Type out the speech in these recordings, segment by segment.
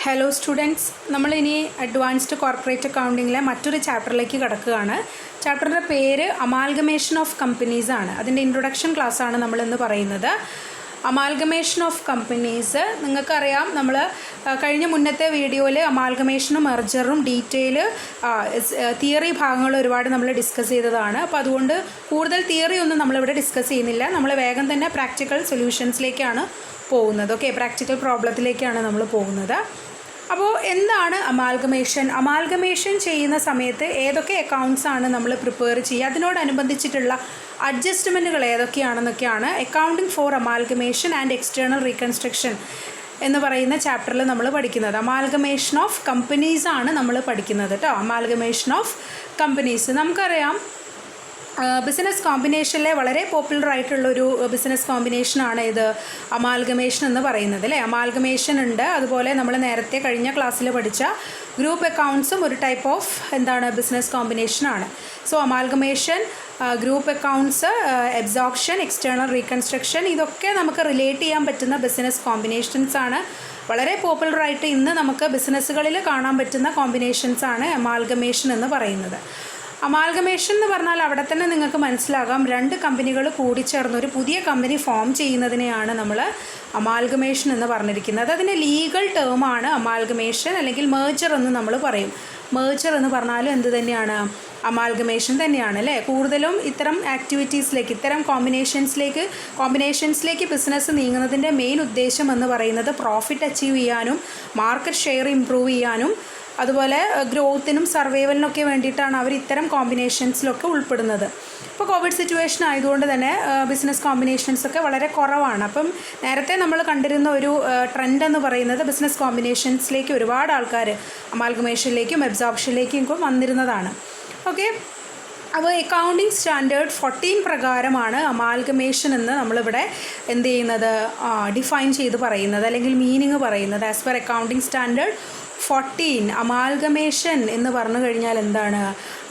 Hello students, നമ്മളിനി advanced corporate അക്കൗണ്ടിങ്ങിലെ മറ്റൊരു ചാപ്റ്ററിലേക്ക് കടക്കുകയാണ്. ചാപ്റ്ററിൻ്റെ പേര് അമാൽഗമേഷൻ ഓഫ് കമ്പനീസ് ആണ്. അതിൻ്റെ ഇൻട്രൊഡക്ഷൻ ക്ലാസ്സാണ് നമ്മളിന്ന് പറയുന്നത്. അമാൽഗമേഷൻ ഓഫ് കമ്പനീസ് നിങ്ങൾക്കറിയാം, നമ്മൾ കഴിഞ്ഞ മുന്നത്തെ വീഡിയോയിൽ അമാൽഗമേഷനും മെർജറും ഡീറ്റെയിൽ തിയറി ഭാഗങ്ങൾ ഒരുപാട് നമ്മൾ ഡിസ്കസ് ചെയ്തതാണ്. അപ്പോൾ അതുകൊണ്ട് കൂടുതൽ തിയറി ഒന്നും നമ്മളിവിടെ ഡിസ്കസ് ചെയ്യുന്നില്ല. നമ്മൾ വേഗം തന്നെ പ്രാക്ടിക്കൽ സൊല്യൂഷൻസിലേക്കാണ് പോകുന്നത്. ഓക്കെ, പ്രാക്ടിക്കൽ പ്രോബ്ലത്തിലേക്കാണ് നമ്മൾ പോകുന്നത്. അപ്പോൾ എന്താണ് അമാൽഗമേഷൻ ചെയ്യുന്ന സമയത്ത് ഏതൊക്കെ അക്കൗണ്ട്സ് ആണ് നമ്മൾ പ്രിപ്പയർ ചെയ്യുക, അതിനോടനുബന്ധിച്ചിട്ടുള്ള അഡ്ജസ്റ്റ്മെൻറ്റുകൾ ഏതൊക്കെയാണെന്നൊക്കെയാണ് accounting for amalgamation and external reconstruction എന്ന് പറയുന്ന ചാപ്റ്ററിൽ നമ്മൾ പഠിക്കുന്നത്. അമാൽഗമേഷൻ ഓഫ് കമ്പനീസ് ആണ് നമ്മൾ പഠിക്കുന്നത് കേട്ടോ. അമാൽഗമേഷൻ ഓഫ് കമ്പനീസ് നമുക്കറിയാം, ബിസിനസ് കോമ്പിനേഷനിലെ വളരെ പോപ്പുലർ ആയിട്ടുള്ളൊരു ബിസിനസ് കോമ്പിനേഷനാണ് ഇത് അമാൽഗമേഷൻ എന്ന് പറയുന്നത് അല്ലേ. അമാൽഗമേഷൻ ഉണ്ട്, അതുപോലെ നമ്മൾ നേരത്തെ കഴിഞ്ഞ ക്ലാസ്സിൽ പഠിച്ച ഗ്രൂപ്പ് അക്കൗണ്ട്സും ഒരു ടൈപ്പ് ഓഫ് ബിസിനസ് കോമ്പിനേഷനാണ്. So amalgamation, group accounts, absorption, external reconstruction, ഇതൊക്കെ നമുക്ക് റിലേറ്റ് ചെയ്യാൻ പറ്റുന്ന ബിസിനസ് കോമ്പിനേഷൻസ് ആണ്. വളരെ പോപ്പുലറായിട്ട് ഇന്ന് നമുക്ക് ബിസിനസ്സുകളിൽ കാണാൻ പറ്റുന്ന കോമ്പിനേഷൻസാണ് അമാൽഗമേഷൻ എന്ന് പറയുന്നത്. അമാൽഗമേഷൻ എന്ന് പറഞ്ഞാൽ അവിടെ തന്നെ നിങ്ങൾക്ക് മനസ്സിലാകാം, രണ്ട് കമ്പനികൾ കൂടിച്ചേർന്ന് ഒരു പുതിയ കമ്പനി ഫോം ചെയ്യുന്നതിനെയാണ് നമ്മൾ അമാൽഗമേഷൻ എന്ന് പറഞ്ഞിരിക്കുന്നത്. അതിൻ്റെ ലീഗൽ ടേമാണ് അമാൽഗമേഷൻ അല്ലെങ്കിൽ മേർജർ എന്ന് നമ്മൾ പറയും. മേർജർ എന്ന് പറഞ്ഞാലും എന്ത് തന്നെയാണ്, അമാൽഗമേഷൻ തന്നെയാണ് അല്ലേ. കൂടുതലും ഇത്തരം ആക്ടിവിറ്റീസിലേക്ക്, ഇത്തരം കോമ്പിനേഷൻസിലേക്ക് ബിസിനസ് നീങ്ങുന്നതിൻ്റെ മെയിൻ ഉദ്ദേശം എന്ന് പറയുന്നത് പ്രോഫിറ്റ് അച്ചീവ് ചെയ്യാനും മാർക്കറ്റ് ഷെയർ ഇംപ്രൂവ് ചെയ്യാനും അതുപോലെ ഗ്രോത്തിനും സർവൈവലിനൊക്കെ വേണ്ടിയിട്ടാണ് അവർ ഇത്തരം കോമ്പിനേഷൻസിലൊക്കെ ഉൾപ്പെടുന്നത്. ഇപ്പോൾ കോവിഡ് സിറ്റുവേഷൻ ആയതുകൊണ്ട് തന്നെ ബിസിനസ് കോമ്പിനേഷൻസൊക്കെ വളരെ കുറവാണ്. അപ്പം നേരത്തെ നമ്മൾ കണ്ടിരുന്ന ഒരു ട്രെൻഡ് എന്ന് പറയുന്നത് ബിസിനസ് കോമ്പിനേഷൻസിലേക്ക് ഒരുപാട് ആൾക്കാർ അമാൽഗമേഷനിലേക്കും അബ്സോർപ്ഷനിലേക്കും വന്നിരുന്നതാണ്. ഓക്കെ, അപ്പോൾ അക്കൗണ്ടിങ് സ്റ്റാൻഡേർഡ് 14 പ്രകാരമാണ് അമാൽഗമേഷൻ എന്ന് നമ്മളിവിടെ എന്ത് ചെയ്യുന്നത്, ഡിഫൈൻ ചെയ്ത് പറയുന്നത് അല്ലെങ്കിൽ മീനിങ് പറയുന്നത്. As per accounting standard 14 amalgamation എന്ന് പറഞ്ഞു കഴിഞ്ഞാൽ എന്താണ്?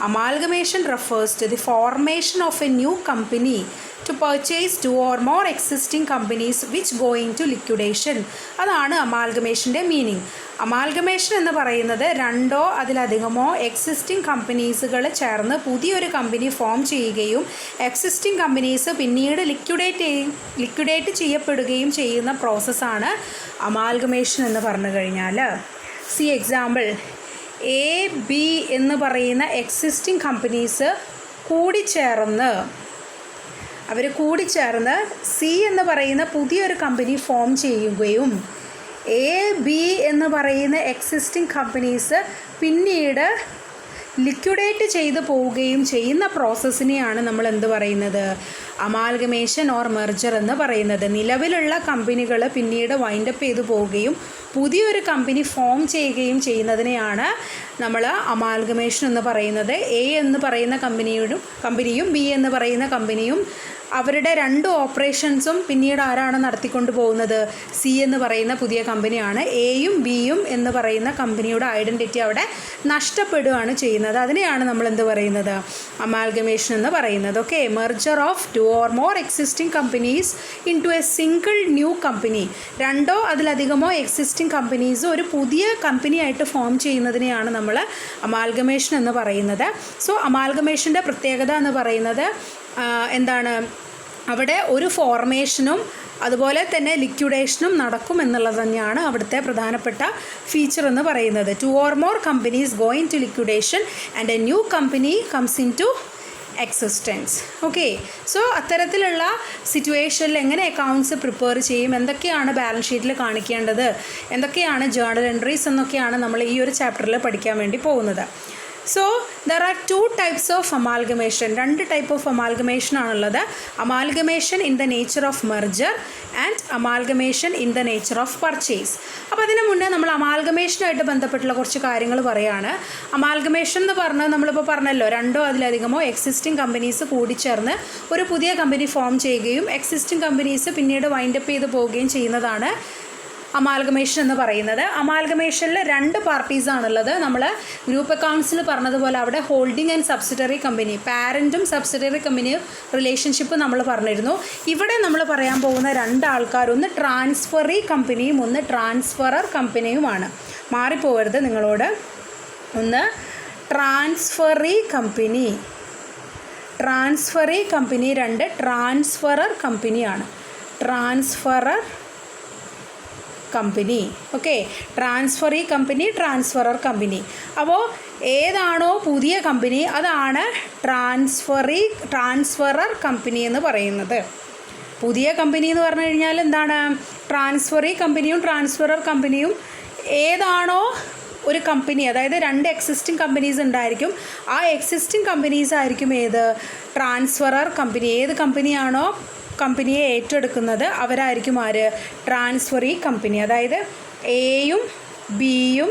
Amalgamation refers to the formation of a new company to purchase 2 or more existing companies which going to liquidation. അതാണ് അമാൽഗമേഷൻ്റെ മീനിങ്. അമാൽഗമേഷൻ എന്ന് പറയുന്നത് രണ്ടോ അതിലധികമോ എക്സിസ്റ്റിംഗ് കമ്പനീസുകൾ ചേർന്ന് പുതിയൊരു കമ്പനി ഫോം ചെയ്യുകയും എക്സിസ്റ്റിംഗ് കമ്പനീസ് പിന്നീട് ലിക്വിഡേറ്റ് ചെയ്യപ്പെടുകയും ചെയ്യുന്ന പ്രോസസ്സാണ് അമാൽഗമേഷൻ എന്ന് പറഞ്ഞു കഴിഞ്ഞാൽ. സി എക്സാമ്പിൾ, എ ബി എന്ന് പറയുന്ന എക്സിസ്റ്റിംഗ് കമ്പനീസ് കൂടിച്ചേർന്ന് സി എന്ന് പറയുന്ന പുതിയൊരു കമ്പനി ഫോം ചെയ്യുകയും എ ബി എന്ന് പറയുന്ന എക്സിസ്റ്റിംഗ് കമ്പനീസ് പിന്നീട് ലിക്വിഡേറ്റ് ചെയ്തു പോവുകയും ചെയ്യുന്ന പ്രോസസ്സിനെയാണ് നമ്മൾ എന്ത് പറയുന്നത്, അമാൽഗമേഷൻ ഓർ മെർജർ എന്ന് പറയുന്നത്. നിലവിലുള്ള കമ്പനികൾ പിന്നീട് വൈൻഡപ്പ് ചെയ്തു പോവുകയും പുതിയൊരു കമ്പനി ഫോം ചെയ്യുകയും ചെയ്യുന്നതിനെയാണ് നമ്മൾ അമാൽഗമേഷൻ എന്ന് പറയുന്നത്. എ എന്ന് പറയുന്ന കമ്പനിയും ബി എന്ന് പറയുന്ന കമ്പനിയും അവരുടെ രണ്ട് ഓപ്പറേഷൻസും പിന്നീട് ആരാണ് നടത്തിക്കൊണ്ട് പോകുന്നത്, സി എന്ന് പറയുന്ന പുതിയ കമ്പനിയാണ്. എയും ബിയും എന്ന് പറയുന്ന കമ്പനിയുടെ ഐഡൻറ്റിറ്റി അവിടെ നഷ്ടപ്പെടുകയാണ് ചെയ്യുന്നത്. അതിനെയാണ് നമ്മൾ എന്ത് പറയുന്നത്, അമാൽഗമേഷൻ എന്ന് പറയുന്നത്. Okay, merger of 2 or more existing companies into a single new company. രണ്ടോ അതിലധികമോ എക്സിസ്റ്റിംഗ് കമ്പനീസ് ഒരു പുതിയ കമ്പനിയായിട്ട് ഫോം ചെയ്യുന്നതിനെയാണ് നമ്മൾ അമാൽഗമേഷൻ എന്ന് പറയുന്നത്. സോ അമാൽഗമേഷൻ്റെ പ്രത്യേകത എന്ന് പറയുന്നത് എന്താണ്, അവിടെ ഒരു ഫോർമേഷനും അതുപോലെ തന്നെ ലിക്വിഡേഷനും നടക്കും എന്നുള്ളത് തന്നെയാണ് അവിടുത്തെ പ്രധാനപ്പെട്ട ഫീച്ചർ എന്ന് പറയുന്നത്. 2 or more companies go into liquidation and a new company comes into existence. Okay, so അത്തരത്തിലുള്ള സിറ്റുവേഷനിൽ എങ്ങനെ അക്കൗണ്ട്സ് പ്രിപ്പയർ ചെയ്യും, എന്തൊക്കെയാണ് ബാലൻസ് ഷീറ്റിൽ കാണിക്കേണ്ടത്, എന്തൊക്കെയാണ് ജേർണൽ എൻട്രീസ് എന്നൊക്കെയാണ് നമ്മൾ ഈ ഒരു ചാപ്റ്ററിൽ പഠിക്കാൻ വേണ്ടി പോകുന്നത്. So there are 2 types of amalgamation. 2 type of amalgamation ആണുള്ളത്. Amalgamation in the nature of merger and amalgamation in the nature of purchase. അപ്പോൾ അതിന് മുന്നേ നമ്മൾ അമാൽഗമേഷനായിട്ട് ബന്ധപ്പെട്ടുള്ള കുറച്ച് കാര്യങ്ങൾ പറയുകയാണ്. അമാൽഗമേഷൻ എന്ന് പറഞ്ഞാൽ നമ്മളിപ്പോൾ പറഞ്ഞല്ലോ, രണ്ടോ അതിലധികമോ എക്സിസ്റ്റിംഗ് കമ്പനീസ് കൂടിച്ചേർന്ന് ഒരു പുതിയ കമ്പനി ഫോം ചെയ്യുകയും എക്സിസ്റ്റിംഗ് കമ്പനീസ് പിന്നീട് വൈൻഡപ്പ് ചെയ്ത് പോവുകയും ചെയ്യുന്നതാണ് അമാൽഗമേഷൻ എന്ന് പറയുന്നത്. അമാൽഗമേഷനിൽ 2 പാർട്ടീസാണുള്ളത്. നമ്മൾ ഗ്രൂപ്പ് അക്കൗണ്ട്സിൽ പറഞ്ഞതുപോലെ അവിടെ ഹോൾഡിംഗ് ആൻഡ് സബ്സിഡറി കമ്പനി, പാരൻറ്റും സബ്സിഡറി കമ്പനിയും റിലേഷൻഷിപ്പ് നമ്മൾ പറഞ്ഞിരുന്നു. ഇവിടെ നമ്മൾ പറയാൻ പോകുന്ന 2 ആൾക്കാർ, ഒന്ന് ട്രാൻസ്ഫറി കമ്പനിയും ഒന്ന് ട്രാൻസ്ഫറർ കമ്പനിയുമാണ്. മാറിപ്പോകരുത് നിങ്ങളോട്. ഒന്ന് ട്രാൻസ്ഫറി കമ്പനി, 2 ട്രാൻസ്ഫറർ കമ്പനിയാണ്. Transferor company, okay. Transferee company, transferor company. അപ്പോൾ ഏതാണോ പുതിയ കമ്പനി അതാണ് ട്രാൻസ്ഫറർ കമ്പനി എന്ന് പറയുന്നത്. പുതിയ കമ്പനി എന്ന് പറഞ്ഞു കഴിഞ്ഞാൽ എന്താണ്? ട്രാൻസ്ഫറി കമ്പനിയും ട്രാൻസ്ഫറർ കമ്പനിയും ഏതാണോ ഒരു കമ്പനി, അതായത് 2 എക്സിസ്റ്റിംഗ് കമ്പനീസ് ഉണ്ടായിരിക്കും. ആ എക്സിസ്റ്റിംഗ് കമ്പനീസ് ആയിരിക്കും ഏത്? Transferor company. ഏത് കമ്പനിയാണോ കമ്പനിയെ ഏറ്റെടുക്കുന്നത് അവരായിരിക്കും ആര്? Transferee company. അതായത് എയും ബിയും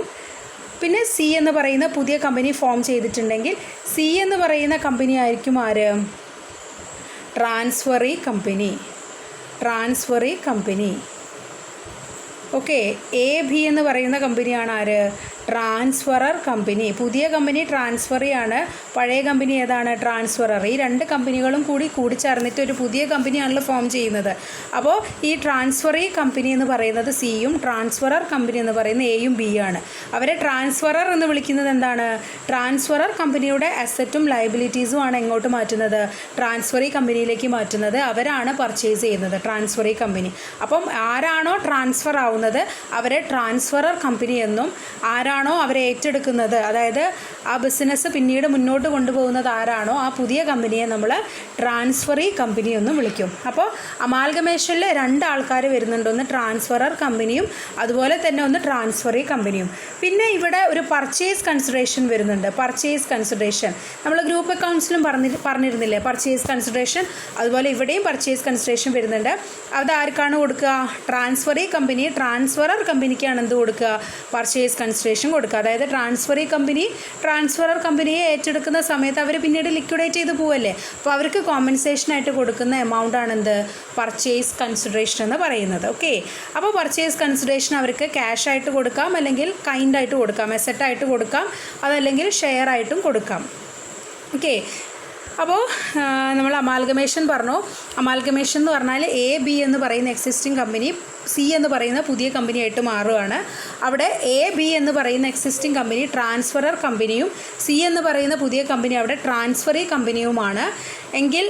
പിന്നെ സി എന്ന് പറയുന്ന പുതിയ കമ്പനി ഫോം ചെയ്തിട്ടുണ്ടെങ്കിൽ സി എന്ന് പറയുന്ന കമ്പനി ആയിരിക്കും ആര്? Transferee company. Transferee company, okay. A B എന്ന് പറയുന്ന കമ്പനിയാണ് ആര്? Transferor company. പുതിയ കമ്പനി ട്രാൻസ്ഫറിയാണ്, പഴയ കമ്പനി ഏതാണ്? ട്രാൻസ്ഫറർ. ഈ 2 കമ്പനികളും കൂടിച്ചേർന്നിട്ട് ഒരു പുതിയ കമ്പനിയാണല്ലോ ഫോം ചെയ്യുന്നത്. അപ്പോൾ ഈ ട്രാൻസ്ഫറി കമ്പനി എന്ന് പറയുന്നത് സിയും ട്രാൻസ്ഫറർ കമ്പനി എന്ന് പറയുന്നത് എയും ബിയാണ്. അവരെ ട്രാൻസ്ഫറർ എന്ന് വിളിക്കുന്നത് എന്താണ്? ട്രാൻസ്ഫറർ കമ്പനിയുടെ അസറ്റും ലയബിലിറ്റീസും ആണ് എങ്ങോട്ട് മാറ്റുന്നത്? ട്രാൻസ്ഫറി കമ്പനിയിലേക്ക് മാറ്റുന്നത്. അവരാണ് പർച്ചേസ് ചെയ്യുന്നത്, ട്രാൻസ്ഫറി കമ്പനി. അപ്പം ആരാണോ ട്രാൻസ്ഫർ ആവുന്നത് അവരെ ട്രാൻസ്ഫറർ കമ്പനി എന്നും, ആരാണോ അവരെ ഏറ്റെടുക്കുന്നത്, അതായത് ആ ബിസിനസ് പിന്നീട് മുന്നോട്ട് കൊണ്ടുപോകുന്നത് ആരാണോ ആ പുതിയ കമ്പനിയെ നമ്മൾ ട്രാൻസ്ഫറി കമ്പനി എന്നും വിളിക്കും. അപ്പോൾ അമാൽഗമേഷനിൽ 2 ആൾക്കാർ വരുന്നുണ്ട്. ഒന്ന് ട്രാൻസ്ഫറർ കമ്പനിയും അതുപോലെ തന്നെ ഒന്ന് ട്രാൻസ്ഫറി കമ്പനിയും. പിന്നെ ഇവിടെ ഒരു പർച്ചേസ് കൺസിഡറേഷൻ വരുന്നുണ്ട്. പർച്ചേസ് കൺസിഡറേഷൻ നമ്മൾ ഗ്രൂപ്പ് അക്കൗണ്ട്സിലും പറഞ്ഞിരുന്നില്ലേ പർച്ചേസ് കൺസിഡറേഷൻ. അതുപോലെ ഇവിടെയും പർച്ചേസ് കൺസിഡറേഷൻ വരുന്നുണ്ട്. അത് ആർക്കാണ് കൊടുക്കുക? ട്രാൻസ്ഫറി കമ്പനി ട്രാൻസ്ഫറർ കമ്പനിക്കാണ് എന്ത് കൊടുക്കുക? പർച്ചേസ് കൺസിഡറേഷൻ കൊടുക്കുക. അതായത് ട്രാൻസ്ഫറി കമ്പനി ട്രാൻസ്ഫറർ കമ്പനിയെ ഏറ്റെടുക്കുന്ന സമയത്ത് അവർ പിന്നീട് ലിക്വിഡേറ്റ് ചെയ്ത് പോവല്ലേ, അപ്പോൾ അവർക്ക് കോമ്പൻസേഷനായിട്ട് കൊടുക്കുന്ന എമൗണ്ട് ആണ് എന്ത്? പർച്ചേസ് കൺസിഡറേഷൻ എന്ന് പറയുന്നത്, ഓക്കെ. അപ്പോൾ പർച്ചേസ് കൺസിഡറേഷൻ അവർക്ക് ക്യാഷ് ആയിട്ട് കൊടുക്കാം, അല്ലെങ്കിൽ കൈൻഡ് ആയിട്ട് കൊടുക്കാം, അസറ്റായിട്ട് കൊടുക്കാം, അതല്ലെങ്കിൽ ഷെയർ ആയിട്ടും കൊടുക്കാം, ഓക്കെ. അപ്പോൾ നമ്മൾ അമാൽഗമേഷൻ പറഞ്ഞു. അമാൽഗമേഷൻ എന്ന് പറഞ്ഞാൽ എ ബി എന്ന് പറയുന്ന എക്സിസ്റ്റിംഗ് കമ്പനി സി എന്ന് പറയുന്ന പുതിയ കമ്പനിയായിട്ട് മാറുകയാണ്. അവിടെ എ ബി എന്ന് പറയുന്ന എക്സിസ്റ്റിംഗ് കമ്പനി ട്രാൻസ്ഫറർ കമ്പനിയും സി എന്ന് പറയുന്ന പുതിയ കമ്പനി അവിടെ ട്രാൻസ്ഫറി കമ്പനിയുമാണ്. എങ്കിൽ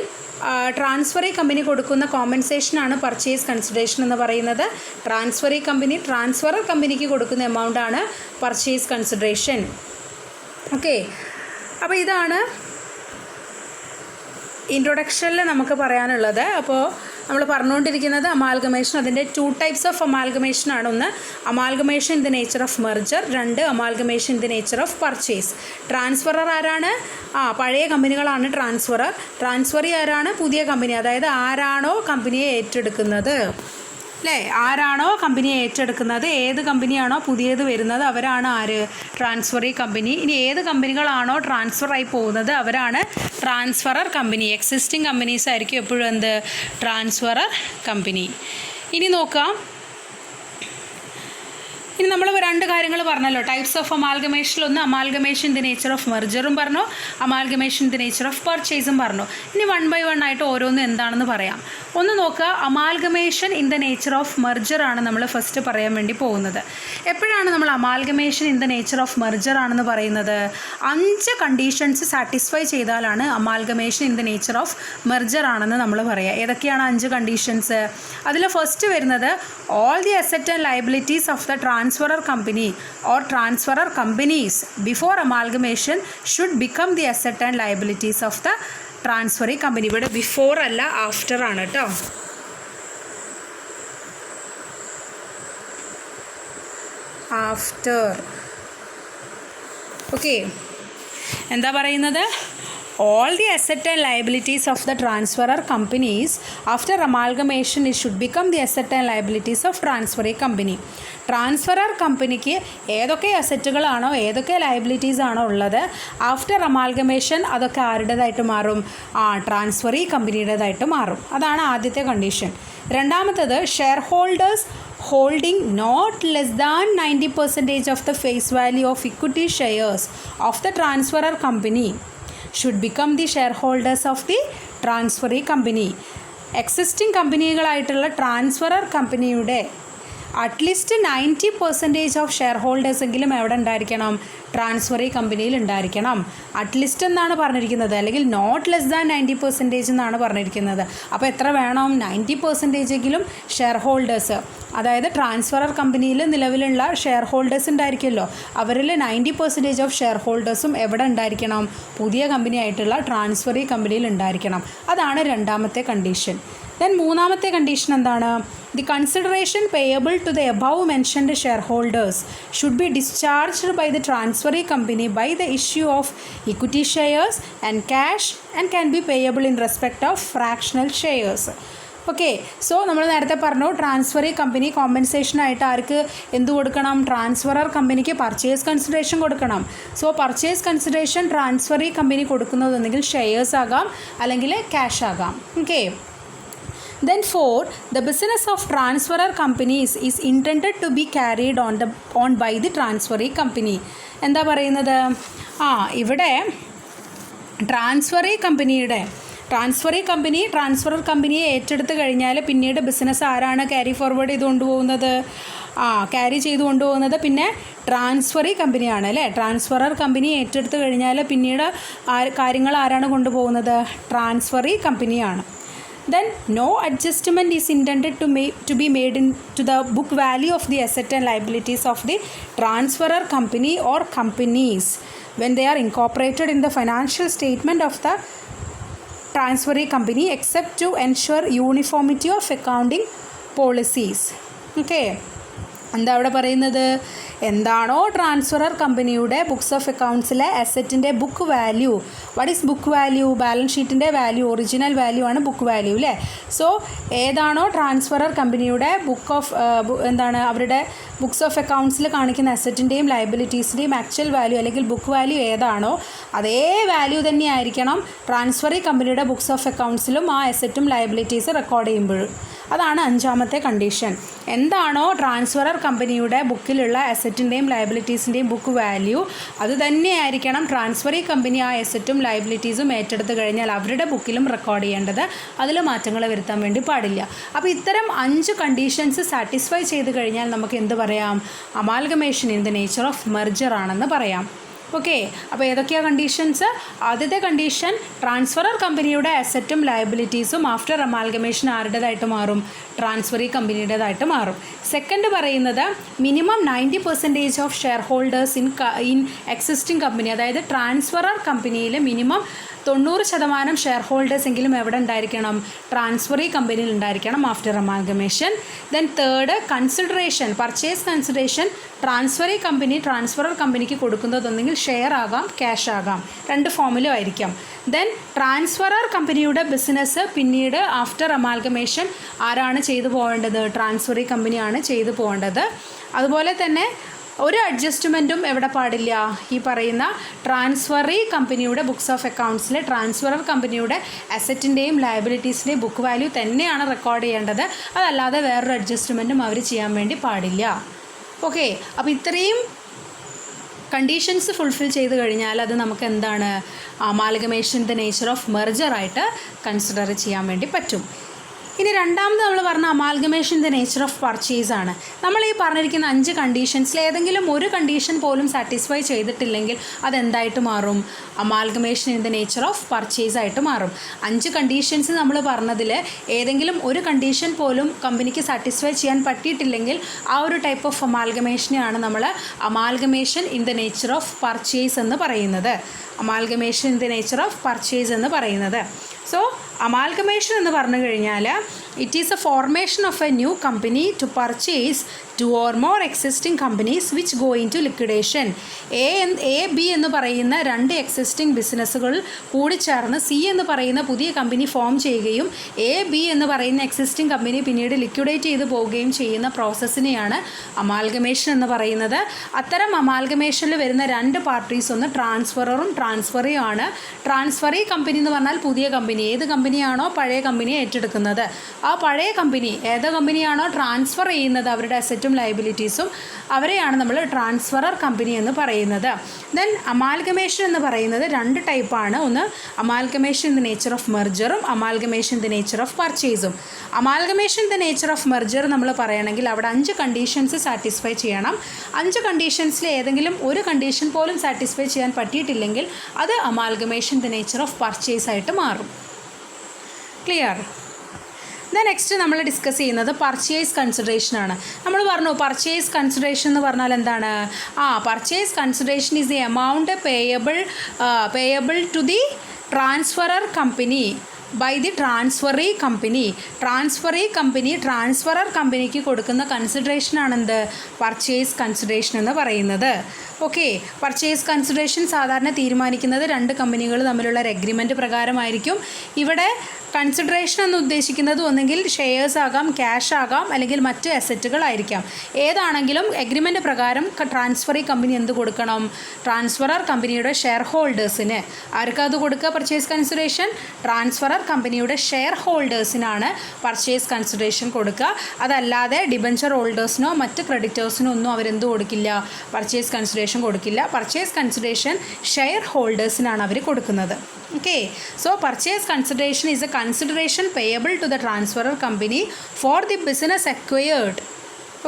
ട്രാൻസ്ഫറി കമ്പനി കൊടുക്കുന്ന കോമ്പൻസേഷനാണ് പർച്ചേസ് കൺസിഡറേഷൻ എന്ന് പറയുന്നത്. ട്രാൻസ്ഫറി കമ്പനി ട്രാൻസ്ഫറർ കമ്പനിക്ക് കൊടുക്കുന്ന എമൗണ്ടാണ് പർച്ചേസ് കൺസിഡറേഷൻ, ഓക്കെ. അപ്പോൾ ഇതാണ് ഇൻട്രൊഡക്ഷനിൽ നമുക്ക് പറയാനുള്ളത്. അപ്പോൾ നമ്മൾ പറഞ്ഞുകൊണ്ടിരിക്കുന്നത് അമാൽഗമേഷൻ, അതിൻ്റെ 2 ടൈപ്സ് ഓഫ് അമാൽഗമേഷൻ ആണ്. ഒന്ന് amalgamation in the nature of merger, 2 amalgamation in the nature of purchase. Transferor ആരാണ്? പഴയ കമ്പനികളാണ് ട്രാൻസ്ഫറർ. ട്രാൻസ്ഫറി ആരാണ്? പുതിയ കമ്പനി. അതായത് ആരാണോ കമ്പനിയെ ഏറ്റെടുക്കുന്നത്, അല്ലേ? ആരാണോ കമ്പനിയെ ഏറ്റെടുക്കുന്നത്, ഏത് കമ്പനിയാണോ പുതിയത് വരുന്നത് അവരാണ് ആര്? Transferee company. ഇനി ഏത് കമ്പനികളാണോ ട്രാൻസ്ഫർ ആയി പോകുന്നത് അവരാണ് ട്രാൻസ്ഫറർ കമ്പനി. എക്സിസ്റ്റിംഗ് കമ്പനീസ് ആയിരിക്കും എപ്പോഴും എന്ത്? Transferor company. ഇനി നോക്കാം. ഇനി നമ്മൾ 2 കാര്യങ്ങൾ പറഞ്ഞല്ലോ, ടൈപ്സ് ഓഫ് അമാൽഗമേഷൻ. ഒന്ന് amalgamation in the nature of മെർജറും പറഞ്ഞു, amalgamation in the nature of പർച്ചേസും പറഞ്ഞു. ഇനി 1 ബൈ 1 ആയിട്ട് ഓരോന്നും എന്താണെന്ന് പറയാം. ഒന്ന് നോക്കുക, amalgamation in the nature of merger ആണ് നമ്മൾ ഫസ്റ്റ് പറയാൻ വേണ്ടി പോകുന്നത്. എപ്പോഴാണ് നമ്മൾ amalgamation in the nature of merger ആണെന്ന് പറയുന്നത്? 5 കണ്ടീഷൻസ് സാറ്റിസ്ഫൈ ചെയ്താലാണ് amalgamation in the nature of merger ആണെന്ന് നമ്മൾ പറയുക. ഏതൊക്കെയാണ് 5 കണ്ടീഷൻസ്? അതിൽ ഫസ്റ്റ് വരുന്നത് all the asset and liabilities of the transferor company or transferor companies before amalgamation should become the asset and liabilities of the transferring company. ഇവിടെ before അല്ല after ആണ് കേട്ടോ. after, okay. എന്താ പറയുന്നത്? all the asset and liabilities of the transferor companies after amalgamation it should become the asset and liabilities of transferring company. Transferor കമ്പനിക്ക് ഏതൊക്കെ അസറ്റുകളാണോ ഏതൊക്കെ liabilities ആണോ ഉള്ളത് ആഫ്റ്റർ അമാൽഗമേഷൻ അതൊക്കെ ആരുടേതായിട്ട് മാറും? ട്രാൻസ്ഫറി കമ്പനിയുടേതായിട്ട് മാറും. അതാണ് ആദ്യത്തെ കണ്ടീഷൻ. രണ്ടാമത്തേത് share holders holding not less than 90% of the face value of equity shares of the transferor company should become the shareholders of the transferee company. Existing കമ്പനികളായിട്ടുള്ള transferor കമ്പനിയുടെ at least 90% of shareholders എങ്കിലും എവിടെ ഉണ്ടായിരിക്കണം? Transferee കമ്പനിയിൽ ഉണ്ടായിരിക്കണം. At least എന്നാണ് പറഞ്ഞിരിക്കുന്നത്, അല്ലെങ്കിൽ നോട്ട് ലെസ് ദാൻ 90% എന്നാണ് പറഞ്ഞിരിക്കുന്നത്. അപ്പോൾ എത്ര വേണം? 90% എങ്കിലും ഷെയർ ഹോൾഡേഴ്സ്, അതായത് ട്രാൻസ്ഫറർ കമ്പനിയിൽ നിലവിലുള്ള ഷെയർ ഹോൾഡേഴ്സ് ഉണ്ടായിരിക്കുമല്ലോ, അവരിൽ 90% ഓഫ് ഷെയർ ഹോൾഡേഴ്സും എവിടെ ഉണ്ടായിരിക്കണം? പുതിയ കമ്പനിയായിട്ടുള്ള ട്രാൻസ്ഫറി കമ്പനിയിൽ ഉണ്ടായിരിക്കണം. അതാണ് രണ്ടാമത്തെ കണ്ടീഷൻ. ദെൻ മൂന്നാമത്തെ കണ്ടീഷൻ എന്താണ്? The consideration payable to the above mentioned shareholders should be discharged by the transferee company by the issue of equity shares and cash and can be payable in respect of fractional shares. Okay, so നമ്മൾ നേരത്തെ പറഞ്ഞു transferee company കോമ്പൻസേഷനായിട്ട് ആർക്ക് എന്ത് കൊടുക്കണം? Transferor കമ്പനിക്ക് purchase consideration കൊടുക്കണം. So purchase consideration transferee company കൊടുക്കുന്നതൊന്നെങ്കിൽ shares ആകാം, അല്ലെങ്കിൽ ക്യാഷ് ആകാം. Okay. Then 4, the business of transferor companies is intended to be carried on by the transferee company. എന്താ പറയുന്നത്? ഇവിടെ ട്രാൻസ്ഫറർ കമ്പനിയെ ഏറ്റെടുത്ത് കഴിഞ്ഞാൽ പിന്നീട് ബിസിനസ് ആരാണ് ക്യാരി ഫോർവേഡ് ചെയ്ത് കൊണ്ടുപോകുന്നത്? ക്യാരി ചെയ്ത് കൊണ്ടുപോകുന്നത് പിന്നെ ട്രാൻസ്ഫറി കമ്പനിയാണ് അല്ലേ. ട്രാൻസ്ഫറർ കമ്പനി ഏറ്റെടുത്ത് കഴിഞ്ഞാൽ പിന്നീട് കാര്യങ്ങൾ ആരാണ് കൊണ്ടുപോകുന്നത്? ട്രാൻസ്ഫറി കമ്പനിയാണ്. Then no adjustment is intended to be made to the book value of the asset and liabilities of the transferor company or companies when they are incorporated in the financial statement of the transferee company, except to ensure uniformity of accounting policies. Okay, എന്താ അവിടെ പറയുന്നത്? എന്താണോ transferor കമ്പനിയുടെ books of അക്കൗണ്ട്സിലെ അസറ്റിൻ്റെ book value, what is book value? Balance ഷീറ്റിൻ്റെ value, original value ആണ് book value അല്ലേ. സോ ഏതാണോ ട്രാൻസ്ഫറർ കമ്പനിയുടെ അവരുടെ ബുക്സ് ഓഫ് അക്കൗണ്ട്സിൽ കാണിക്കുന്ന അസറ്റിൻ്റെയും ലയബിലിറ്റീസിൻ്റെയും ആക്ച്വൽ വാല്യൂ അല്ലെങ്കിൽ ബുക്ക് വാല്യൂ ഏതാണോ അതേ വാല്യൂ തന്നെയായിരിക്കണം ട്രാൻസ്ഫറി കമ്പനിയുടെ ബുക്സ് ഓഫ് അക്കൗണ്ട്സിലും ആ അസറ്റും ലയബിലിറ്റീസ് റെക്കോർഡ് ചെയ്യുമ്പോഴും. അതാണ് അഞ്ചാമത്തെ കണ്ടീഷൻ. എന്താണോ ട്രാൻസ്ഫറർ കമ്പനിയുടെ ബുക്കിലുള്ള അസറ്റിൻ്റെയും ലയബിലിറ്റീസിൻ്റെയും ബുക്ക് വാല്യൂ അത് തന്നെയായിരിക്കണം ട്രാൻസ്ഫറി കമ്പനി ആ അസറ്റും ലയബിലിറ്റീസും ഏറ്റെടുത്ത് കഴിഞ്ഞാൽ അവരുടെ ബുക്കിലും റെക്കോർഡ് ചെയ്യേണ്ടത്. അതിൽ മാറ്റങ്ങൾ വരുത്താൻ വേണ്ടി പാടില്ല. അപ്പോൾ ഇത്തരം 5 കണ്ടീഷൻസ് സാറ്റിസ്ഫൈ ചെയ്ത് കഴിഞ്ഞാൽ നമുക്ക് എന്ത് പറയാം? Amalgamation in the nature of merger ആണെന്ന് പറയാം. ഓക്കെ, അപ്പോൾ ഏതൊക്കെയാണ് കണ്ടീഷൻസ്? ആദ്യത്തെ കണ്ടീഷൻ, ട്രാൻസ്ഫറർ കമ്പനിയുടെ അസറ്റും ലയബിലിറ്റീസും ആഫ്റ്റർ അമാൽഗമേഷൻ ആരുടേതായിട്ട് മാറും? ട്രാൻസ്ഫറി കമ്പനിയുടേതായിട്ട് മാറും. സെക്കൻഡ് പറയുന്നത്, minimum 90% of share holders in existing company, അതായത് ട്രാൻസ്ഫറർ കമ്പനിയിൽ മിനിമം 90% ഷെയർ ഹോൾഡേഴ്സ് എങ്കിലും എവിടെ ഉണ്ടായിരിക്കണം? ട്രാൻസ്ഫറി കമ്പനിയിൽ ഉണ്ടായിരിക്കണം after amalgamation. Then third, consideration, purchase consideration transferor കമ്പനിക്ക് കൊടുക്കുന്നതൊന്നെങ്കിൽ ഷെയർ ആകാം, ക്യാഷ് ആകാം, 2 ഫോമിലും ആയിരിക്കാം. ദെൻ ട്രാൻസ്ഫറർ കമ്പനിയുടെ ബിസിനസ് പിന്നീട് ആഫ്റ്റർ അമാൽഗമേഷൻ ആരാണ് ചെയ്തു പോകേണ്ടത്? ട്രാൻസ്ഫറി കമ്പനിയാണ് ചെയ്തു പോകേണ്ടത്. അതുപോലെ തന്നെ ഒരു അഡ്ജസ്റ്റ്മെൻറ്റും എവിടെ പാടില്ല? ഈ പറയുന്ന ട്രാൻസ്ഫറി കമ്പനിയുടെ ബുക്സ് ഓഫ് അക്കൗണ്ട്സിലെ ട്രാൻസ്ഫറർ കമ്പനിയുടെ അസറ്റിൻ്റെയും ലയബിലിറ്റീസിൻ്റെയും ബുക്ക് വാല്യൂ തന്നെയാണ് റെക്കോർഡ് ചെയ്യേണ്ടത്. അതല്ലാതെ വേറൊരു അഡ്ജസ്റ്റ്മെൻറ്റും അവർ ചെയ്യാൻ വേണ്ടി പാടില്ല. ഓക്കെ, അപ്പോൾ ഇത്രയും കണ്ടീഷൻസ് ഫുൾഫിൽ ചെയ്ത് കഴിഞ്ഞാൽ അത് നമുക്ക് എന്താണ്? അമാൽഗമേഷൻ ദ നേച്ചർ ഓഫ് മെർജറായിട്ട് കൺസിഡർ ചെയ്യാൻ വേണ്ടി പറ്റും. ഇനി രണ്ടാമത് നമ്മൾ പറഞ്ഞ amalgamation the nature of purchase ആണ്. നമ്മൾ ഈ പറഞ്ഞിരിക്കുന്ന 5 കണ്ടീഷൻസിൽ ഏതെങ്കിലും ഒരു കണ്ടീഷൻ പോലും സാറ്റിസ്ഫൈ ചെയ്തിട്ടില്ലെങ്കിൽ അതെന്തായിട്ട് മാറും? Amalgamation in the nature of purchase ആയിട്ട് മാറും. 5 കണ്ടീഷൻസ് നമ്മൾ പറഞ്ഞതിൽ ഏതെങ്കിലും ഒരു കണ്ടീഷൻ പോലും കമ്പനിക്ക് സാറ്റിസ്ഫൈ ചെയ്യാൻ പറ്റിയിട്ടില്ലെങ്കിൽ ആ ഒരു ടൈപ്പ് ഓഫ് അമാൽഗമേഷനെയാണ് നമ്മൾ amalgamation in the nature of purchase എന്ന് പറയുന്നത്. Amalgamation in the nature of purchase എന്ന് പറയുന്നത്. സോ അമാൽഗമേഷൻ എന്ന് പറഞ്ഞു കഴിഞ്ഞാൽ it is a formation of a new company to purchase 2 or more existing companies which go into liquidation. A B എന്ന് പറയുന്ന 2 existing ബിസിനസ്സുകൾ കൂടിച്ചേർന്ന് സി എന്ന് പറയുന്ന പുതിയ കമ്പനി ഫോം ചെയ്യുകയും എ ബി എന്ന് പറയുന്ന എക്സിസ്റ്റിംഗ് കമ്പനി പിന്നീട് ലിക്വിഡേറ്റ് ചെയ്ത് പോവുകയും ചെയ്യുന്ന പ്രോസസ്സിനെയാണ് അമാൽഗമേഷൻ എന്ന് പറയുന്നത്. അത്തരം അമാൽഗമേഷനിൽ വരുന്ന 2 പാർട്ടീസ്, ഒന്ന് ട്രാൻസ്ഫററും ട്രാൻസ്ഫറിയും ആണ്. ട്രാൻസ്ഫറി കമ്പനി എന്ന് പറഞ്ഞാൽ പുതിയ കമ്പനി. ഏത് കമ്പനി? കമ്പനിയാണോ പഴയ കമ്പനിയെ ഏറ്റെടുക്കുന്നത്, ആ പഴയ കമ്പനി ഏത് കമ്പനിയാണോ ട്രാൻസ്ഫർ ചെയ്യുന്നത് അവരുടെ അസറ്റും ലയബിലിറ്റീസും, അവരെയാണ് നമ്മൾ ട്രാൻസ്ഫറർ കമ്പനി എന്ന് പറയുന്നത്. ദെൻ അമാൽഗമേഷൻ എന്ന് പറയുന്നത് 2 ടൈപ്പാണ്. ഒന്ന് amalgamation in the nature of മെർജറും amalgamation in the nature of പർച്ചേസും. Amalgamation in the nature of merger നമ്മൾ പറയണമെങ്കിൽ അവിടെ 5 കണ്ടീഷൻസ് സാറ്റിസ്ഫൈ ചെയ്യണം. 5 കണ്ടീഷൻസിൽ ഏതെങ്കിലും ഒരു കണ്ടീഷൻ പോലും സാറ്റിസ്ഫൈ ചെയ്യാൻ പറ്റിയിട്ടില്ലെങ്കിൽ അത് amalgamation in the nature of purchase ആയിട്ട് മാറും. ക്ലിയർ? നെക്സ്റ്റ് നമ്മൾ ഡിസ്കസ് ചെയ്യുന്നത് പർച്ചേസ് കൺസിഡറേഷനാണ്. നമ്മൾ പറഞ്ഞു പർച്ചേസ് കൺസിഡറേഷൻ എന്ന് പറഞ്ഞാൽ എന്താണ്? Purchase consideration is the amount payable to the transferor company by the transferee company. Transferor കമ്പനിക്ക് കൊടുക്കുന്ന കൺസിഡറേഷനാണ് എന്ത്? പർച്ചേസ് കൺസിഡറേഷൻ എന്ന് പറയുന്നത്. ഓക്കെ, പർച്ചേസ് കൺസിഡറേഷൻ സാധാരണ തീരുമാനിക്കുന്നത് 2 കമ്പനികൾ തമ്മിലുള്ള ഒരു എഗ്രിമെൻറ്റ് പ്രകാരമായിരിക്കും. ഇവിടെ കൺസിഡറേഷൻ എന്ന് ഉദ്ദേശിക്കുന്നത് ഒന്നെങ്കിൽ ഷെയർസ് ആകാം, ക്യാഷ് ആകാം, അല്ലെങ്കിൽ മറ്റ് അസറ്റുകളായിരിക്കാം. ഏതാണെങ്കിലും എഗ്രിമെൻറ്റ് പ്രകാരം ട്രാൻസ്ഫറി കമ്പനി എന്ത് കൊടുക്കണം? ട്രാൻസ്ഫറർ കമ്പനിയുടെ ഷെയർ ഹോൾഡേഴ്സിന്. ആർക്കത് കൊടുക്കുക പർച്ചേസ് കൺസിഡറേഷൻ? ട്രാൻസ്ഫറർ കമ്പനിയുടെ ഷെയർ ഹോൾഡേഴ്സിനാണ് പർച്ചേസ് കൺസിഡറേഷൻ കൊടുക്കുക. അതല്ലാതെ ഡിബഞ്ചർ ഹോൾഡേഴ്സിനോ മറ്റ് ക്രെഡിറ്റേഴ്സിനോ ഒന്നും അവരെന്ത് കൊടുക്കില്ല? പർച്ചേസ് കൺസിഡറേഷൻ കൊടുക്കില്ല. പർച്ചേസ് കൺസിഡറേഷൻ ഷെയർ ഹോൾഡേഴ്സിനാണ് അവർ കൊടുക്കുന്നത്. Okay, so purchase consideration is a consideration payable to the transferor company for the business acquired.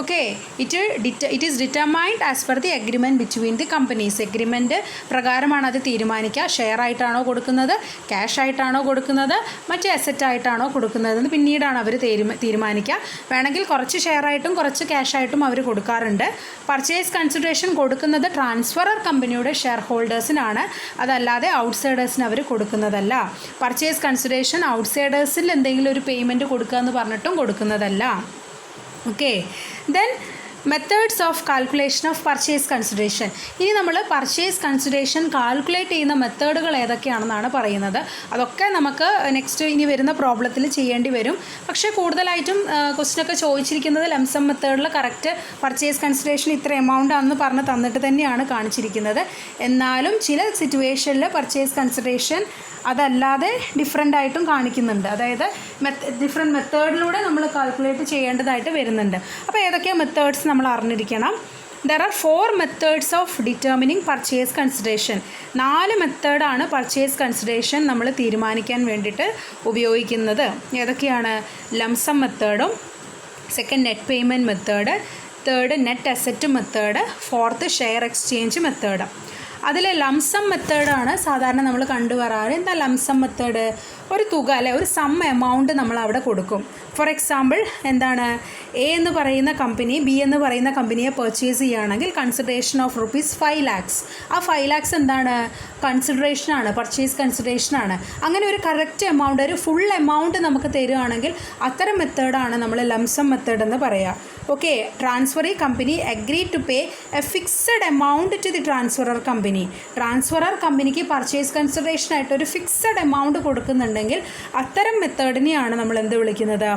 Okay, it is determined as per the agreement between the companies. Agreement പ്രകാരമാണ് അത് തീരുമാനിക്കുക. Share ആയിട്ടാണോ കൊടുക്കുന്നത്, cash ആയിട്ടാണോ കൊടുക്കുന്നത്, മറ്റ് asset ആയിട്ടാണോ കൊടുക്കുന്നതെന്ന് പിന്നീടാണ് അവർ തീരുമാനിക്കുക. വേണമെങ്കിൽ കുറച്ച് ഷെയർ ആയിട്ടും കുറച്ച് ക്യാഷ് ആയിട്ടും അവർ കൊടുക്കാറുണ്ട്. പർച്ചേസ് കൺസിഡറേഷൻ കൊടുക്കുന്നത് ട്രാൻസ്ഫറർ കമ്പനിയുടെ ഷെയർ ഹോൾഡേഴ്സിനാണ്, അതല്ലാതെ ഔട്ട്സൈഡേഴ്സിന് അവർ കൊടുക്കുന്നതല്ല. പർച്ചേസ് കൺസിഡറേഷൻ ഔട്ട്സൈഡേഴ്സിൽ എന്തെങ്കിലും ഒരു പേയ്മെൻറ്റ് കൊടുക്കുക എന്ന് പറഞ്ഞിട്ടും കൊടുക്കുന്നതല്ല. Okay, then methods of calculation of purchase consideration. ഇനി നമ്മൾ പർച്ചേസ് കൺസിഡറേഷൻ കാൽക്കുലേറ്റ് ചെയ്യുന്ന മെത്തേഡുകൾ ഏതൊക്കെയാണെന്നാണ് പറയുന്നത്. അതൊക്കെ നമുക്ക് നെക്സ്റ്റ് ഇനി വരുന്ന പ്രോബ്ലത്തിൽ ചെയ്യേണ്ടി വരും. പക്ഷേ കൂടുതലായിട്ടും ക്വസ്റ്റ്യനൊക്കെ ചോദിച്ചിരിക്കുന്നത് ലംസം മെത്തേഡിൽ കറക്റ്റ് പർച്ചേസ് കൺസിഡറേഷൻ ഇത്ര എമൗണ്ട് ആണെന്ന് പറഞ്ഞ് തന്നിട്ട് തന്നെയാണ് കാണിച്ചിരിക്കുന്നത്. എന്നാലും ചില സിറ്റുവേഷനിൽ പർച്ചേസ് കൺസിഡറേഷൻ അതല്ലാതെ ഡിഫറെൻ്റ് ആയിട്ടും കാണിക്കുന്നുണ്ട്. അതായത് ഡിഫറെൻറ്റ് മെത്തേഡിലൂടെ നമ്മൾ കാൽക്കുലേറ്റ് ചെയ്യേണ്ടതായിട്ട് വരുന്നുണ്ട്. അപ്പോൾ ഏതൊക്കെ മെത്തേഡ്സ് നമ്മൾ അറിഞ്ഞിരിക്കണം? There are 4 methods of determining purchase consideration. 4 മെത്തേഡാണ് പർച്ചേസ് കൺസിഡറേഷൻ നമ്മൾ തീരുമാനിക്കാൻ വേണ്ടിയിട്ട് ഉപയോഗിക്കുന്നത്. ഏതൊക്കെയാണ്? ലംസം മെത്തേഡും, second net payment method, third net asset method, fourth share exchange method. അതിൽ ലംസം മെത്തേഡാണ് സാധാരണ നമ്മൾ കണ്ടുവരാറ്. എന്താ ലംസം മെത്തേഡ്? ഒരു തുക അല്ലെ ഒരു സം എമൗണ്ട് നമ്മൾ അവിടെ കൊടുക്കും. ഫോർ എക്സാമ്പിൾ എന്താണ്? എ എന്ന് പറയുന്ന കമ്പനി ബി എന്ന് പറയുന്ന കമ്പനിയെ പർച്ചേസ് ചെയ്യുകയാണെങ്കിൽ കൺസിഡറേഷൻ ഓഫ് ₹5 lakhs. ആ 5 lakhs എന്താണ്? കൺസിഡറേഷനാണ്, പർച്ചേസ് കൺസിഡറേഷനാണ്. അങ്ങനെ ഒരു കറക്റ്റ് എമൗണ്ട്, ഒരു ഫുൾ എമൗണ്ട് നമുക്ക് തരികയാണെങ്കിൽ അത്തരം മെത്തേഡാണ് നമ്മൾ ലംസം മെത്തേഡ് എന്ന് പറയുക. Okay, transferee company agree to pay a fixed amount to the transferor company. Transferor കമ്പനിക്ക് പർച്ചേസ് കൺസിഡറേഷനായിട്ട് ഒരു ഫിക്സഡ് എമൗണ്ട് കൊടുക്കുന്നുണ്ടെങ്കിൽ അത്തരം മെത്തേഡിനെയാണ് നമ്മൾ എന്ത് വിളിക്കുന്നത്?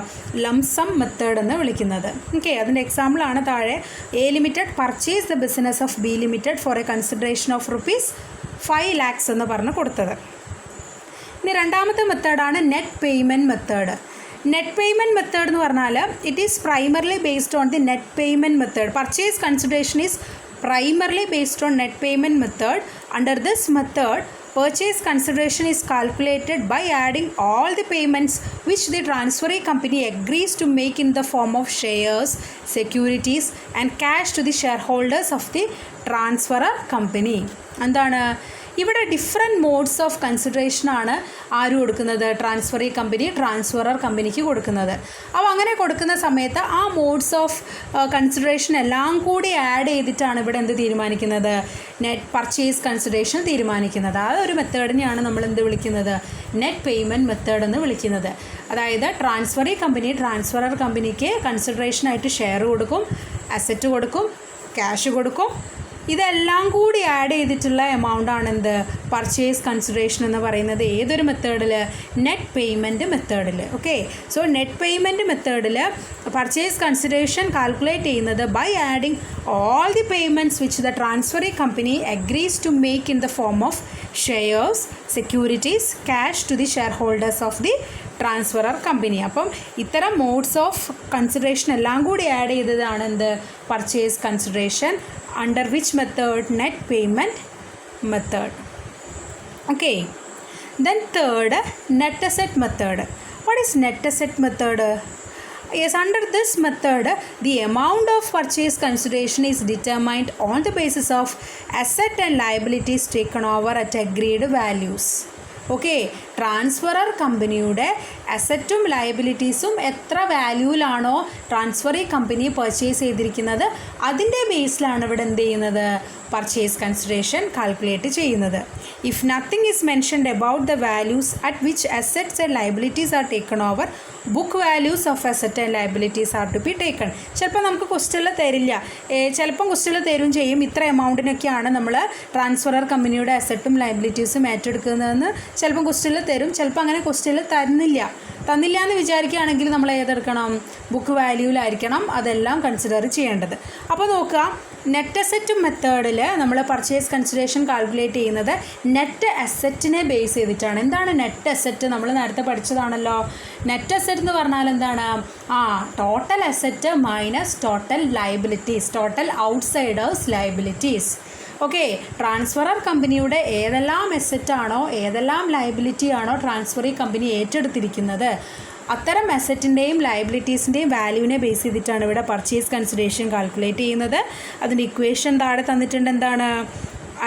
ലംസം മെത്തേഡ് എന്ന് വിളിക്കുന്നത്. ഓക്കെ, അതിൻ്റെ എക്സാമ്പിളാണ് താഴെ. A limited purchase the business of B limited for a consideration of ₹5 lakhs എന്ന് പറഞ്ഞ് കൊടുത്തത്. ഇനി രണ്ടാമത്തെ മെത്തേഡാണ് net payment method. Net payment method എന്ന് പറഞ്ഞാൽ it is primarily based on the net payment method. Purchase consideration is primarily based on net payment method. Under this method, purchase consideration is calculated by adding all the payments which the transferee company agrees to make in the form of shares, securities and cash to the shareholders of the transferor company. എന്താണ് ഇവിടെ different modes of കൺസിഡറേഷനാണ് ആര് കൊടുക്കുന്നത്? Transferee company transferor കമ്പനിക്ക് കൊടുക്കുന്നത്. അപ്പോൾ അങ്ങനെ കൊടുക്കുന്ന സമയത്ത് ആ മോഡ്സ് ഓഫ് കൺസിഡറേഷൻ എല്ലാം കൂടി ആഡ് ചെയ്തിട്ടാണ് ഇവിടെ എന്ത് തീരുമാനിക്കുന്നത്? നെറ്റ് പർച്ചേസ് കൺസിഡറേഷൻ തീരുമാനിക്കുന്നത്. ആ ഒരു മെത്തേഡിനെയാണ് നമ്മൾ എന്ത് വിളിക്കുന്നത്? നെറ്റ് പേയ്മെൻറ്റ് മെത്തേഡ് എന്ന് വിളിക്കുന്നത്. അതായത് ട്രാൻസ്ഫറി കമ്പനി ട്രാൻസ്ഫറർ കമ്പനിക്ക് കൺസിഡറേഷനായിട്ട് ഷെയർ കൊടുക്കും, അസറ്റ് കൊടുക്കും, ക്യാഷ് കൊടുക്കും, ഇതെല്ലാം കൂടി ആഡ് ചെയ്തിട്ടുള്ള എമൗണ്ട് ആണ് എന്ത് പർച്ചേസ് കൺസിഡറേഷൻ എന്ന് പറയുന്നത്. ഏതൊരു മെത്തേഡിൽ? നെറ്റ് പേയ്മെൻറ്റ് മെത്തേഡിൽ. ഓക്കെ, സോ നെറ്റ് പേയ്മെൻറ്റ് മെത്തേഡിൽ പർച്ചേസ് കൺസിഡറേഷൻ കാൽക്കുലേറ്റ് ചെയ്യുന്നത് by adding all the payments which the transferee company agrees to make in the form of shares, securities, cash to the shareholders of the transferor company. അപ്പം ഇത്തരം modes of consideration എല്ലാം കൂടി add ചെയ്തതാണ് എന്ത് purchase consideration. Under which method? Net payment method. Okay, then third net asset method. What is net asset method? Yes, under this method, the amount of purchase consideration is determined on the basis of asset and liabilities taken over at agreed values. Okay, transferor കമ്പനിയുടെ അസറ്റും ലയബിലിറ്റീസും എത്ര വാല്യൂവിലാണോ transferee company purchase ചെയ്തിരിക്കുന്നത് അതിൻ്റെ ബേസിലാണ് ഇവിടെ എന്ത് ചെയ്യുന്നത്? Purchase consideration calculate ചെയ്യുന്നത്. If nothing is mentioned about the values at which assets and liabilities are taken over, book values of asset and liabilities are to be taken. ചിലപ്പോൾ നമുക്ക് ക്വസ്റ്റ്യനിൽ തരില്ല, ചിലപ്പം ക്വസ്റ്റ്യനിൽ തരും ചെയ്യും ഇത്ര എമൗണ്ടിനൊക്കെയാണ് നമ്മൾ ട്രാൻസ്ഫറർ കമ്പനിയുടെ അസറ്റും ലയബിലിറ്റീസും ഏറ്റെടുക്കുന്നതെന്ന് ചിലപ്പം ക്വസ്റ്റ്യനിൽ തരും. ചിലപ്പോൾ അങ്ങനെ ക്വസ്റ്റ്യനിൽ തന്നില്ല എന്ന് വിചാരിക്കുകയാണെങ്കിൽ നമ്മൾ ഏതെടുക്കണം? ബുക്ക് വാല്യൂവിലായിരിക്കണം അതെല്ലാം കൺസിഡർ ചെയ്യേണ്ടത്. അപ്പോൾ നോക്കുക, നെറ്റ് അസറ്റ് മെത്തേഡിൽ നമ്മൾ പർച്ചേസ് കൺസിഡറേഷൻ കാൽക്കുലേറ്റ് ചെയ്യുന്നത് നെറ്റ് അസറ്റിനെ ബേസ് ചെയ്തിട്ടാണ്. എന്താണ് നെറ്റ് അസറ്റ്? നമ്മൾ നേരത്തെ പഠിച്ചതാണല്ലോ. നെറ്റ് അസറ്റ് എന്ന് പറഞ്ഞാൽ എന്താണ്? Total asset minus total liabilities, total outsiders liabilities. Okay, transferor കമ്പനിയുടെ ഏതെല്ലാം അസറ്റാണോ ഏതെല്ലാം ലയബിലിറ്റി ആണോ ട്രാൻസ്ഫറി കമ്പനി ഏറ്റെടുത്തിരിക്കുന്നത് അത്തരം അസറ്റിൻ്റെയും ലയബിലിറ്റീസിൻ്റെയും വാല്യൂവിനെ ബേസ് ചെയ്തിട്ടാണ് ഇവിടെ പർച്ചേസ് കൺസിഡറേഷൻ കാൽക്കുലേറ്റ് ചെയ്യുന്നത്. അതിൻ്റെ ഇക്വേഷൻ താഴെ തന്നിട്ടുണ്ട്. എന്താണ്?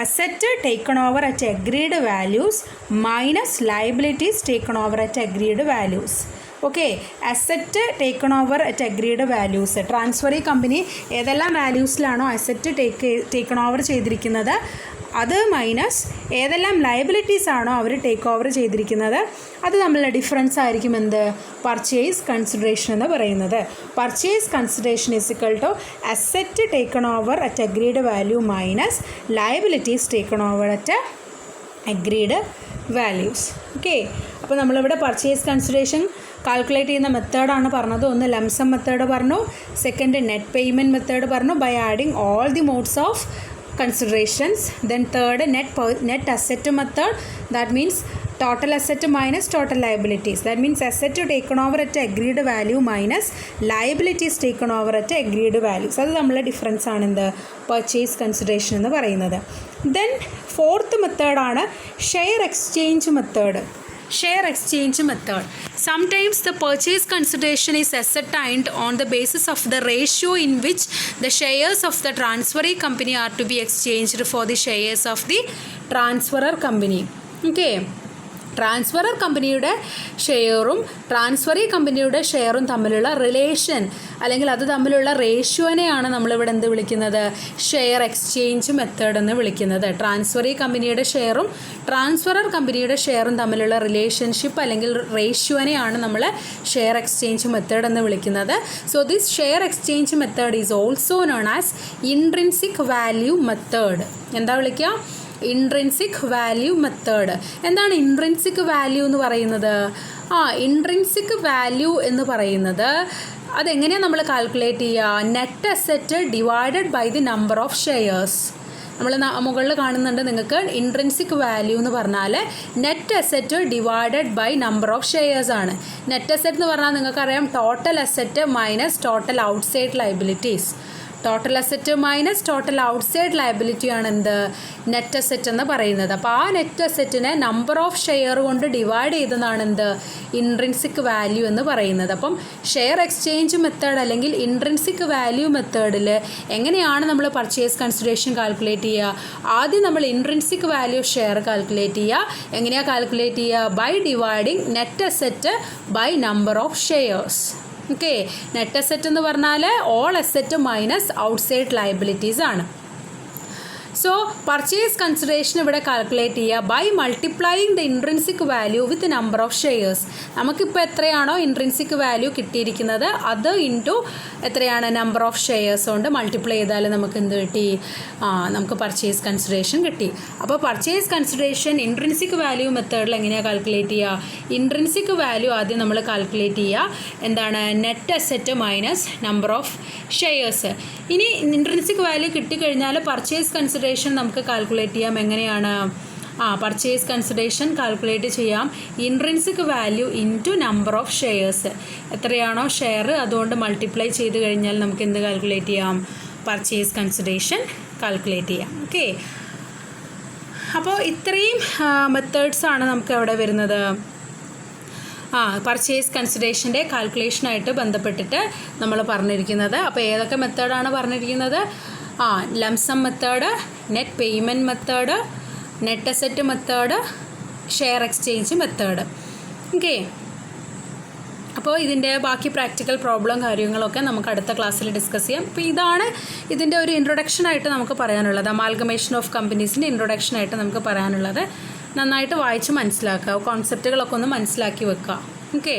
Asset taken over at agreed values minus liabilities taken over at agreed values. Okay, asset taken over at agreed values, transferee company ഏതെല്ലാം വാല്യൂസിലാണോ അസറ്റ് ടേക്കൺ ഓവർ ചെയ്തിരിക്കുന്നത് അത് മൈനസ് ഏതെല്ലാം ലയബിലിറ്റീസ് ആണോ അവർ ടേക്ക് ഓവർ ചെയ്തിരിക്കുന്നത് അത് തമ്മിലുള്ള ഡിഫറൻസ് ആയിരിക്കും എന്ത്? പർച്ചേസ് കൺസിഡറേഷൻ എന്ന് പറയുന്നത്. Purchase consideration is equal to asset taken over at agreed value minus liabilities taken over at agreed values. Okay, അപ്പോൾ നമ്മളിവിടെ പർച്ചേസ് കൺസിഡറേഷൻ കാൽക്കുലേറ്റ് ചെയ്യുന്ന മെത്തേഡാണ് പറഞ്ഞത്. ഒന്ന് ലംസം മെത്തേഡ് പറഞ്ഞു, സെക്കൻഡ് നെറ്റ് പേയ്മെൻറ്റ് മെത്തേഡ് പറഞ്ഞു by adding all the modes of considerations. Then third net asset method, that means total asset minus total liabilities, that means asset taken over at agreed value minus liabilities taken over at agreed values. അത് നമ്മളെ difference ആണ് എന്ത്? Purchase consideration എന്ന് പറയുന്നത്. Then fourth മെത്തേഡാണ് share exchange method. Share exchange method. Sometimes the purchase consideration is ascertained on the basis of the ratio in which the shares of the transferee company are to be exchanged for the shares of the transferor company. Okay. Transferor കമ്പനിയുടെ ഷെയറും transferee കമ്പനിയുടെ ഷെയറും തമ്മിലുള്ള relation അല്ലെങ്കിൽ അത് തമ്മിലുള്ള റേഷ്യോനെയാണ് നമ്മളിവിടെ എന്ത് വിളിക്കുന്നത്? ഷെയർ എക്സ്ചേഞ്ച് മെത്തേഡ് എന്ന് വിളിക്കുന്നത്. ട്രാൻസ്ഫറി കമ്പനിയുടെ ഷെയറും ട്രാൻസ്ഫറർ കമ്പനിയുടെ ഷെയറും തമ്മിലുള്ള റിലേഷൻഷിപ്പ് അല്ലെങ്കിൽ റേഷ്യോനെയാണ് നമ്മൾ ഷെയർ എക്സ്ചേഞ്ച് മെത്തേഡ് എന്ന് വിളിക്കുന്നത്. So this share exchange method is also known as intrinsic value method. എന്താ വിളിക്കുക? Intrinsic value method. എന്താണ് ഇൻട്രിൻസിക് വാല്യൂ എന്ന് പറയുന്നത്? ഇൻട്രിൻസിക് വാല്യൂ എന്ന് പറയുന്നത് അതെങ്ങനെയാണ് നമ്മൾ കാൽക്കുലേറ്റ് ചെയ്യുക? Net asset divided by the number of shares. നമ്മൾ മുകളിൽ കാണുന്നുണ്ട് നിങ്ങൾക്ക് ഇൻട്രിൻസിക് വാല്യൂ എന്ന് പറഞ്ഞാൽ net asset divided by number of shares ആണ്. നെറ്റ് അസറ്റ് എന്ന് പറഞ്ഞാൽ നിങ്ങൾക്കറിയാം total asset minus total outside liabilities. Total asset minus total outside ലയബിലിറ്റിയാണ് എന്ത്? നെറ്റ് അസറ്റ് എന്ന് പറയുന്നത്. അപ്പോൾ ആ നെറ്റ് അസറ്റിനെ നമ്പർ ഓഫ് ഷെയർ കൊണ്ട് ഡിവൈഡ് ചെയ്തതാണ് എന്ത്? ഇൻട്രിൻസിക് വാല്യൂ എന്ന് പറയുന്നത്. അപ്പം ഷെയർ എക്സ്ചേഞ്ച് മെത്തേഡ് അല്ലെങ്കിൽ ഇൻട്രിൻസിക് വാല്യൂ മെത്തേഡിൽ എങ്ങനെയാണ് നമ്മൾ പർച്ചേസ് കൺസിഡറേഷൻ കാൽക്കുലേറ്റ് ചെയ്യുക? ആദ്യം നമ്മൾ ഇൻട്രിൻസിക് വാല്യൂ ഷെയർ കാൽക്കുലേറ്റ് ചെയ്യുക. എങ്ങനെയാണ് കാൽക്കുലേറ്റ് ചെയ്യുക? By dividing net asset by number of shares. Okay, net asset എന്ന് പറഞ്ഞാൽ all asset minus outside liabilities ആണ്. സോ പർച്ചേസ് കൺസിഡറേഷൻ ഇവിടെ കാൽക്കുലേറ്റ് ചെയ്യുക by multiplying the intrinsic value with number of shares. നമുക്കിപ്പോൾ എത്രയാണോ ഇൻട്രിൻസിക് വാല്യൂ കിട്ടിയിരിക്കുന്നത് അത് into എത്രയാണ് നമ്പർ ഓഫ് ഷെയർസ് കൊണ്ട് മൾട്ടിപ്ലൈ ചെയ്താൽ നമുക്ക് എന്ത് കിട്ടി? നമുക്ക് പർച്ചേസ് കൺസിഡറേഷൻ കിട്ടി. അപ്പോൾ പർച്ചേസ് കൺസിഡറേഷൻ ഇൻട്രിൻസിക് വാല്യൂ മെത്തേഡിൽ എങ്ങനെയാണ് കാൽക്കുലേറ്റ് ചെയ്യുക? ഇൻട്രിൻസിക് വാല്യൂ ആദ്യം നമ്മൾ കാൽക്കുലേറ്റ് ചെയ്യുക. എന്താണ്? Net asset minus number of shares. ഇനി ഇൻട്രിൻസിക് വാല്യൂ കിട്ടിക്കഴിഞ്ഞാൽ പർച്ചേസ് കൺസിഡറേഷൻ നമുക്ക് കാൽക്കുലേറ്റ് ചെയ്യാം. എങ്ങനെയാണ്? പർച്ചേസ് കൺസിഡറേഷൻ കാൽക്കുലേറ്റ് ചെയ്യാം intrinsic value into number of shares. എത്രയാണോ ഷെയർ അതുകൊണ്ട് മൾട്ടിപ്ലൈ ചെയ്ത് കഴിഞ്ഞാൽ നമുക്ക് എന്ത് കാൽക്കുലേറ്റ് ചെയ്യാം? പർച്ചേസ് കൺസിഡറേഷൻ കാൽക്കുലേറ്റ് ചെയ്യാം. ഓക്കെ, അപ്പോൾ ഇത്രയും മെത്തേഡ്സാണ് നമുക്ക് അവിടെ വരുന്നത്. പർച്ചേസ് കൺസിഡറേഷൻ്റെ കാൽക്കുലേഷനായിട്ട് ബന്ധപ്പെട്ടിട്ട് നമ്മൾ പറഞ്ഞിരിക്കുന്നത്. അപ്പോൾ ഏതൊക്കെ മെത്തേഡാണ് പറഞ്ഞിരിക്കുന്നത്? Lump sum method, net payment method, net asset method, share exchange method. Okay, അപ്പോൾ ഇതിൻ്റെ ബാക്കി പ്രാക്ടിക്കൽ പ്രോബ്ലം കാര്യങ്ങളൊക്കെ നമുക്ക് അടുത്ത ക്ലാസ്സിൽ ഡിസ്കസ് ചെയ്യാം. അപ്പോൾ ഇതാണ് ഇതിൻ്റെ ഒരു ഇൻട്രൊഡക്ഷനായിട്ട് നമുക്ക് പറയാനുള്ളത്. അമാൽഗമേഷൻ ഓഫ് കമ്പനീസിൻ്റെ ഇൻട്രൊഡക്ഷനായിട്ട് നമുക്ക് പറയാനുള്ളത്. നന്നായിട്ട് വായിച്ച് മനസ്സിലാക്കുക, കോൺസെപ്റ്റുകളൊക്കെ ഒന്ന് മനസ്സിലാക്കി വെക്കുക. ഓക്കെ.